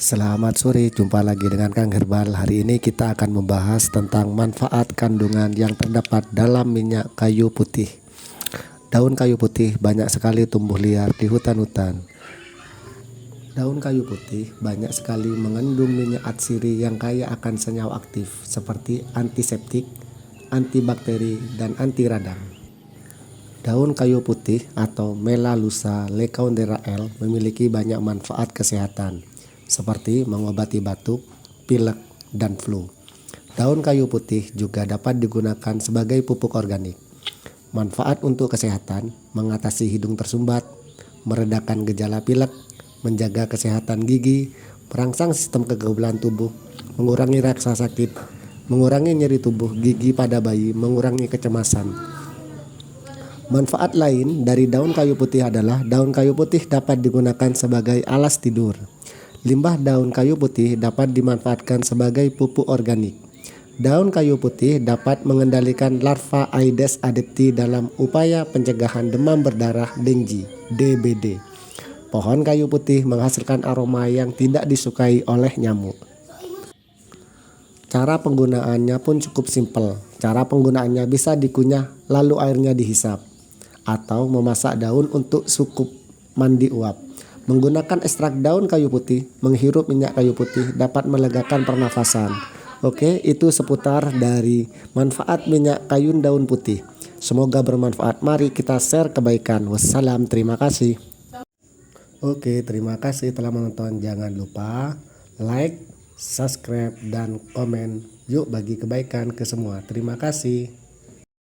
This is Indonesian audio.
Selamat sore, jumpa lagi dengan Kang Herbal. Hari ini kita akan membahas tentang manfaat kandungan yang terdapat dalam minyak kayu putih. Daun kayu putih banyak sekali tumbuh liar di hutan-hutan. Daun kayu putih banyak sekali mengandung minyak atsiri yang kaya akan senyawa aktif seperti antiseptik, antibakteri, dan anti radang. Daun kayu putih atau Melaleuca lecaundera L memiliki banyak manfaat kesehatan, seperti mengobati batuk, pilek, dan flu. Daun kayu putih juga dapat digunakan sebagai pupuk organik. Manfaat untuk kesehatan: mengatasi hidung tersumbat, meredakan gejala pilek, menjaga kesehatan gigi, merangsang sistem kekebalan tubuh, mengurangi rasa sakit, mengurangi nyeri tubuh gigi pada bayi, mengurangi kecemasan. Manfaat lain dari daun kayu putih adalah daun kayu putih dapat digunakan sebagai alas tidur. Limbah daun kayu putih dapat dimanfaatkan sebagai pupuk organik. Daun kayu putih dapat mengendalikan larva Aedes aegypti dalam upaya pencegahan demam berdarah Dengue (DBD). Pohon kayu putih menghasilkan aroma yang tidak disukai oleh nyamuk. Cara penggunaannya pun cukup simpel. Cara penggunaannya bisa dikunyah lalu airnya dihisap, atau memasak daun untuk sukup mandi uap. Menggunakan ekstrak daun kayu putih, menghirup minyak kayu putih dapat melegakan pernafasan. Oke, itu seputar dari manfaat minyak kayu daun putih. Semoga bermanfaat. Mari kita share kebaikan. Wassalam, terima kasih. Oke, terima kasih telah menonton. Jangan lupa like, subscribe, dan komen. Yuk bagi kebaikan ke semua. Terima kasih.